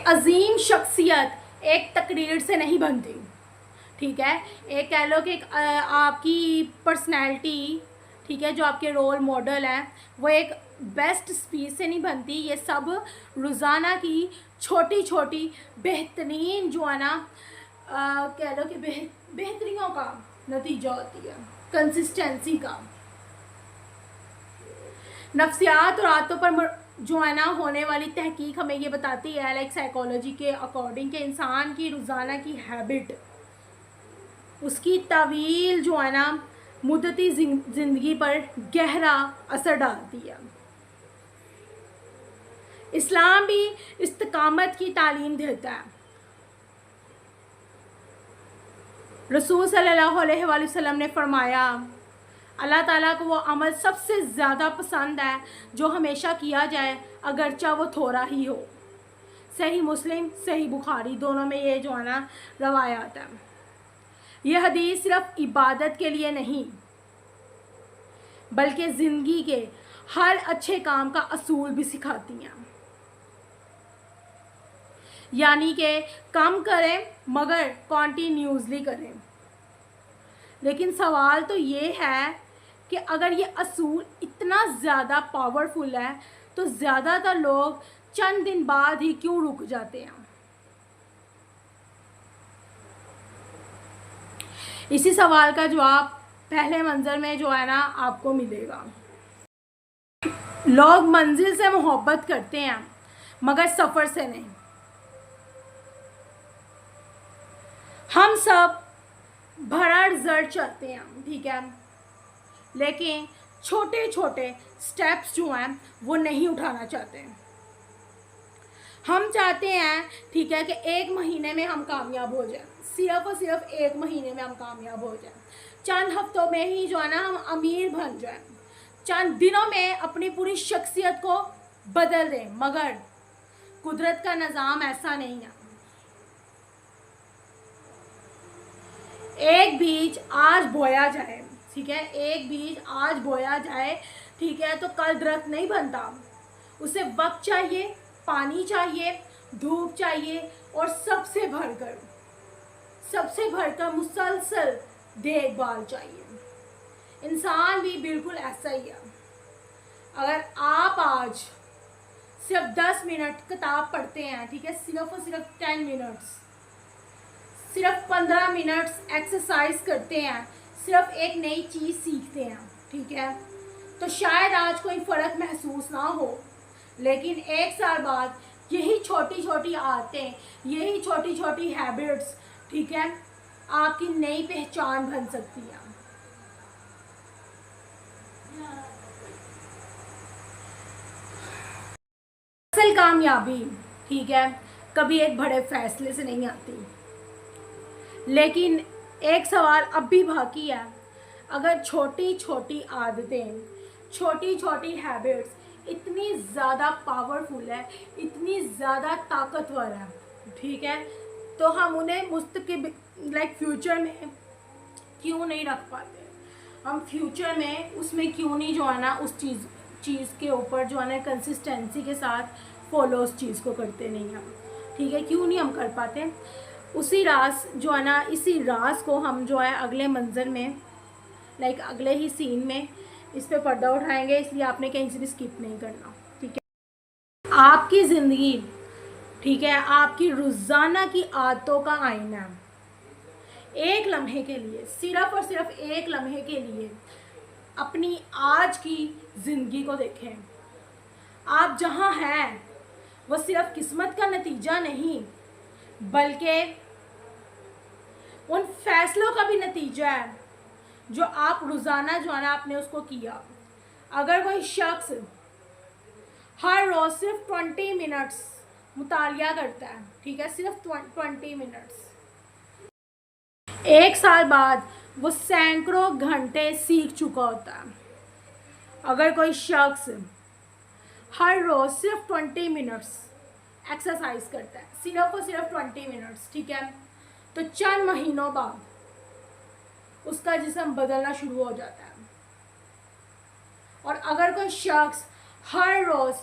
عظیم شخصیت ایک تقریر سے نہیں بنتی، ٹھیک ہے، ایک کہہ لو کہ آپ کی پرسنالٹی، ٹھیک ہے، جو آپ کے رول ماڈل ہیں وہ ایک بیسٹ اسپیچ سے نہیں بنتی. یہ سب روزانہ کی چھوٹی چھوٹی بہترین جو ہے نا کہہ لو کہ بہتریوں کا نتیجہ ہوتی ہے، کنسسٹنسی کا. نفسیات اور عادتوں پر جو ہے نا ہونے والی تحقیق ہمیں یہ بتاتی ہے، لائک سائیکالوجی کے اکارڈنگ، کہ انسان کی روزانہ کی ہیبٹ اس کی طویل جو ہے نا مدتی زندگی پر گہرا اثر ڈالتی ہے. اسلام بھی استقامت کی تعلیم دیتا ہے. رسول صلی اللہ علیہ وآلہ وسلم نے فرمایا اللہ تعالیٰ کو وہ عمل سب سے زیادہ پسند ہے جو ہمیشہ کیا جائے اگرچہ وہ تھوڑا ہی ہو. صحیح مسلم، صحیح بخاری، دونوں میں یہ جو ہے نا روایات ہے. یہ حدیث صرف عبادت کے لیے نہیں بلکہ زندگی کے ہر اچھے کام کا اصول بھی سکھاتی ہیں. یعنی کہ کم کریں مگر کنٹینیوسلی کریں. لیکن سوال تو یہ ہے کہ اگر یہ اصول اتنا زیادہ پاورفل ہے تو زیادہ تر لوگ چند دن بعد ہی کیوں رک جاتے ہیں؟ اسی سوال کا جواب پہلے منظر میں جو ہے نا آپ کو ملے گا. لوگ منزل سے محبت کرتے ہیں مگر سفر سے نہیں. ہم سب بھرڑ زر چاہتے ہیں، ٹھیک ہے، لیکن چھوٹے چھوٹے سٹیپس جو ہیں وہ نہیں اٹھانا چاہتے. ہم چاہتے ہیں، ٹھیک ہے، کہ 1 مہینے میں ہم کامیاب ہو جائیں، صرف اور صرف 1 مہینے میں ہم کامیاب ہو جائیں، چند ہفتوں میں ہی جو ہے نا ہم امیر بن جائیں، چند دنوں میں اپنی پوری شخصیت کو بدل دیں. مگر قدرت کا نظام ایسا نہیں ہے. ایک بیج آج بویا جائے، ٹھیک ہے، ایک بیج آج بویا جائے، ٹھیک ہے، تو کل درخت نہیں بنتا. اسے وقت چاہیے، پانی چاہیے، دھوپ چاہیے، اور سب سے بڑھ کر مسلسل دیکھ بھال چاہیے. انسان بھی بالکل ایسا ہی ہے. اگر آپ آج صرف 10 منٹ کتاب پڑھتے ہیں، ٹھیک ہے، صرف اور صرف 10 منٹس، صرف 15 منٹس ایکسرسائز کرتے ہیں، صرف ایک نئی چیز سیکھتے ہیں، ٹھیک ہے، تو شاید آج کوئی فرق محسوس نہ ہو، لیکن 1 سال بعد یہی چھوٹی چھوٹی عادتیں، یہی چھوٹی چھوٹی ہیبٹس، ٹھیک ہے، آپ کی نئی پہچان بن سکتی ہیں. اصل کامیابی، ٹھیک ہے، کبھی ایک بڑے فیصلے سے نہیں آتی. لیکن ایک سوال اب بھی باقی ہے. اگر چھوٹی چھوٹی عادتیں، چھوٹی چھوٹی ہیبٹس اتنی زیادہ پاورفل ہے، اتنی زیادہ طاقتور ہے، ٹھیک ہے، تو ہم انہیں مستقبل لائک فیوچر میں کیوں نہیں رکھ پاتے؟ ہم فیوچر میں اس میں کیوں نہیں جو ہے نا اس چیز کے اوپر جو ہے نا کنسسٹنسی کے ساتھ فالو اس چیز کو کرتے نہیں ہم، ٹھیک ہے، کیوں نہیں ہم کر پاتے؟ اسی راز جو ہے نا، اسی راز کو ہم جو ہے اگلے منظر میں لائک اگلے ہی سین میں اس پہ پردہ اٹھائیں گے، اس لیے آپ نے کہیں سے بھی اسکپ نہیں کرنا، ٹھیک ہے. آپ کی زندگی، ٹھیک ہے، آپ کی روزانہ کی عادتوں کا آئینہ ہے. ایک لمحے کے لیے، صرف اور صرف ایک لمحے کے لیے اپنی آج کی زندگی کو دیکھیں. آپ جہاں ہیں وہ صرف قسمت کا نتیجہ نہیں بلکہ ان فیصلوں کا بھی نتیجہ ہے جو آپ روزانہ جو ہے نا آپ نے اس کو کیا. اگر کوئی شخص ہر روز صرف 20 منٹس مطالعہ کرتا ہے، ٹھیک ہے، صرف 20 منٹس، 1 سال بعد وہ سینکڑوں گھنٹے سیکھ چکا ہوتا ہے. اگر کوئی شخص ہر روز صرف 20 منٹس ایکسرسائز کرتا ہے، صرف اور صرف 20 منٹس، ٹھیک ہے، تو چند مہینوں بعد اس کا جسم بدلنا شروع ہو جاتا ہے. اور اگر کوئی شخص ہر روز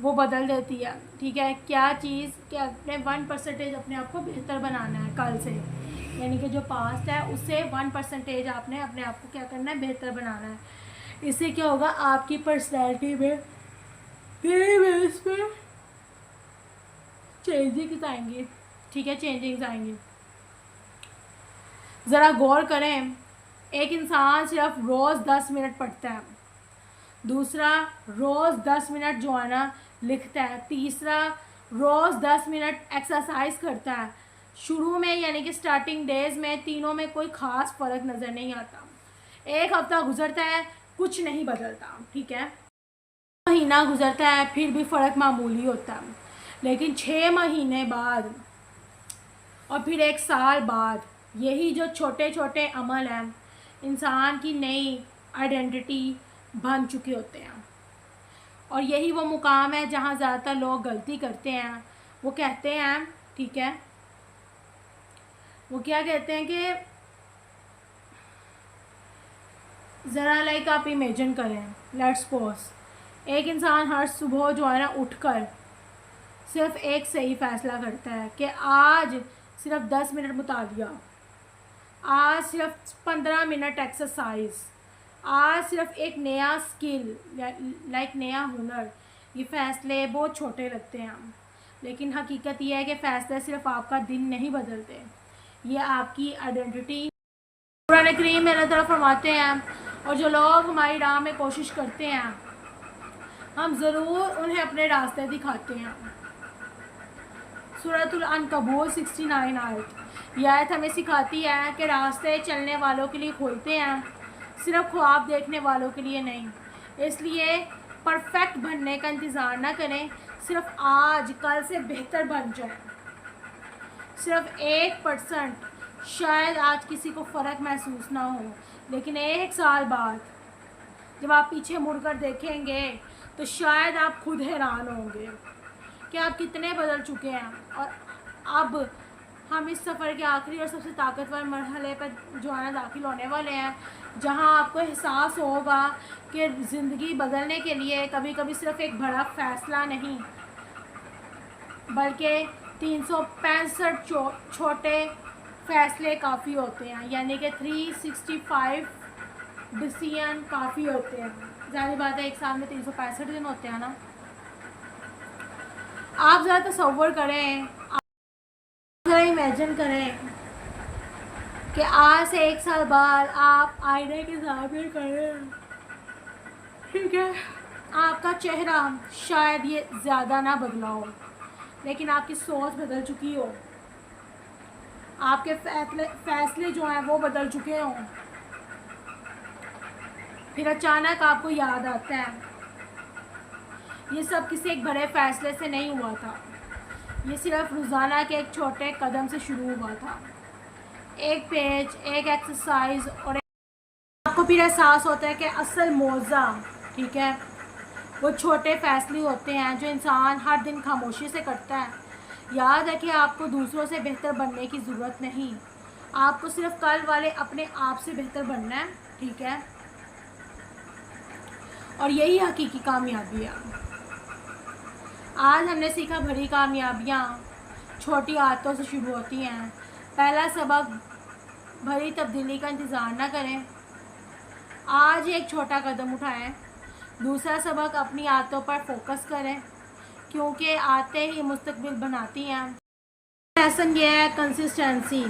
وہ بدل دیتی ہے. ٹھیک ہے, کیا چیز کہ اپنے 1% اپنے آپ کو بہتر بنانا ہے کل سے, یعنی کہ جو پاسٹ ہے اس سے 1% آپ نے اپنے آپ کو کیا کرنا ہے, بہتر بنانا ہے. اس سے کیا ہوگا, آپ کی پرسنالٹی میں اس پہ چینجنگز آئیں گی. ٹھیک ہے, چینجنگز آئیں گی. ذرا غور کریں, ایک انسان صرف روز 10 منٹ پڑھتا ہے, دوسرا روز 10 منٹ جو ہے نا لکھتا ہے, تیسرا روز 10 منٹ ایکسرسائز کرتا ہے. شروع میں یعنی کہ سٹارٹنگ ڈیز میں تینوں میں کوئی خاص فرق نظر نہیں آتا. ایک ہفتہ گزرتا ہے, کچھ نہیں بدلتا. ٹھیک ہے, مہینہ گزرتا ہے, پھر بھی فرق معمولی ہوتا ہے. لیکن 6 مہینے بعد اور پھر 1 سال بعد یہی جو چھوٹے چھوٹے عمل ہیں انسان کی نئی آئیڈینٹی بن چکے ہوتے ہیں. اور یہی وہ مقام ہے جہاں زیادہ تر لوگ غلطی کرتے ہیں. وہ کہتے ہیں, ٹھیک ہے, وہ کیا کہتے ہیں کہ ذرا لائک آپ امیجن کریں, لیٹس سپوز ایک انسان ہر صبح جو ہے نا اٹھ کر صرف ایک صحیح فیصلہ کرتا ہے کہ آج صرف 10 منٹ مطالعہ, آج صرف 15 منٹ ایکسرسائز, آج صرف ایک نیا اسکل لائک نیا ہنر. یہ فیصلے بہت چھوٹے لگتے ہیں, لیکن حقیقت یہ ہے کہ فیصلے صرف آپ کا دن نہیں بدلتے, یہ آپ کی آئیڈینٹی. قرآن کریم میں اللہ تعالیٰ فرماتے ہیں, اور جو لوگ ہماری راہ میں کوشش کرتے ہیں ہم ضرور انہیں اپنے راستے دکھاتے ہیں. سورۃ العنکبوت 69 آیت. یہ آیت ہمیں سکھاتی ہے کہ راستے چلنے والوں کے لیے کھولتے ہیں, صرف خواب دیکھنے والوں کے لیے نہیں. اس لیے پرفیکٹ بننے کا انتظار نہ کریں, صرف آج کل سے بہتر بن جائیں. صرف 1%, شاید آج کسی کو فرق محسوس نہ ہو, لیکن 1 سال بعد جب آپ پیچھے مڑ کر دیکھیں گے تو شاید آپ خود حیران ہوں گے کہ آپ کتنے بدل چکے ہیں. اور اب ہم اس سفر کے آخری اور سب سے طاقتور مرحلے پر جو ہے نا داخل ہونے والے ہیں, جہاں آپ کو احساس ہوگا کہ زندگی بدلنے کے لیے کبھی کبھی صرف ایک بڑا فیصلہ نہیں بلکہ 365 چھوٹے فیصلے کافی ہوتے ہیں, یعنی کہ 365 ڈیسیژن کافی ہوتے ہیں. ظاہر بات ہے ایک سال میں 365 دن ہوتے ہیں نا. آپ ذرا تصور کریں, آپ ذرا امیجن کریں کہ آج سے 1 سال بعد آپ آئینے کے سامنے کریں, ٹھیک ہے, آپ کا چہرہ شاید یہ زیادہ نہ بدلا ہو, لیکن آپ کی سوچ بدل چکی ہو, آپ کے فیصلے جو ہیں وہ بدل چکے ہوں. پھر اچانک آپ کو یاد آتا ہے یہ سب کسی ایک بڑے فیصلے سے نہیں ہوا تھا, یہ صرف روزانہ کے ایک چھوٹے قدم سے شروع ہوا تھا. ایک پیج, ایک ایکسرسائز, اور آپ کو پھر احساس ہوتا ہے کہ اصل معجزہ, ٹھیک ہے, وہ چھوٹے فیصلے ہوتے ہیں جو انسان ہر دن خاموشی سے کرتا ہے. یاد ہے کہ آپ کو دوسروں سے بہتر بننے کی ضرورت نہیں, آپ کو صرف کل والے اپنے آپ سے بہتر بننا ہے. ٹھیک ہے, اور یہی حقیقی کامیابی ہے. آج ہم نے سیکھا بڑی کامیابیاں چھوٹی عادتوں سے شروع ہوتی ہیں. پہلا سبق, بڑی تبدیلی کا انتظار نہ کریں, آج ایک چھوٹا قدم اٹھائیں. دوسرا سبق, اپنی عادتوں پر فوکس کریں کیونکہ عادتیں ہی مستقبل بناتی ہیں. لیسن یہ ہے کنسسٹنسی,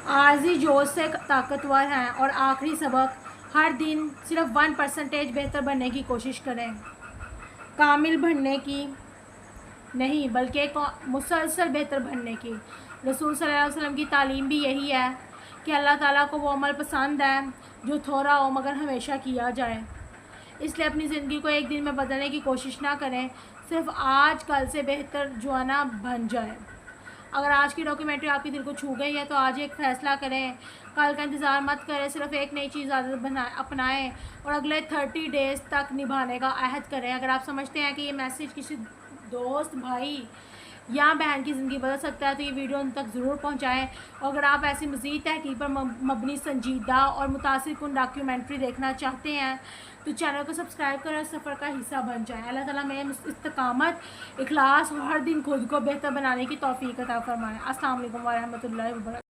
عارضی جوش سے طاقتور ہیں. اور آخری سبق, ہر دن صرف 1% بہتر بننے کی کوشش کریں, کامل بننے کی نہیں بلکہ مسلسل بہتر بننے کی. رسول صلی اللہ علیہ وسلم کی تعلیم بھی یہی ہے کہ اللہ تعالیٰ کو وہ عمل پسند ہے جو تھوڑا ہو مگر ہمیشہ کیا جائے. اس لیے اپنی زندگی کو ایک دن میں بدلنے کی کوشش نہ کریں, صرف آج کل سے بہتر جو ہے نا بن جائے. اگر آج کی ڈاکیومنٹری آپ کے دل کو چھو گئی ہے تو آج ایک فیصلہ کریں, کل کا انتظار مت کریں, صرف ایک نئی چیز عادت اپنائیں اور اگلے 30 ڈیز تک نبھانے کا عہد کریں. اگر آپ سمجھتے ہیں کہ یہ میسیج کسی دوست, بھائی یا بہن کی زندگی بدل سکتا ہے، تو یہ ویڈیو ان تک ضرور پہنچائیں. اور اگر آپ ایسی مزید تحقیق پر مبنی سنجیدہ اور متاثر کن ڈاکیومنٹری دیکھنا چاہتے ہیں تو چینل کو سبسکرائب کریں اور سفر کا حصہ بن جائیں. اللہ تعالیٰ میں استقامت، اخلاص اور ہر دن خود کو بہتر بنانے کی توفیق عطا فرمائیں. السلام علیکم ورحمۃ اللہ وبرکاتہ.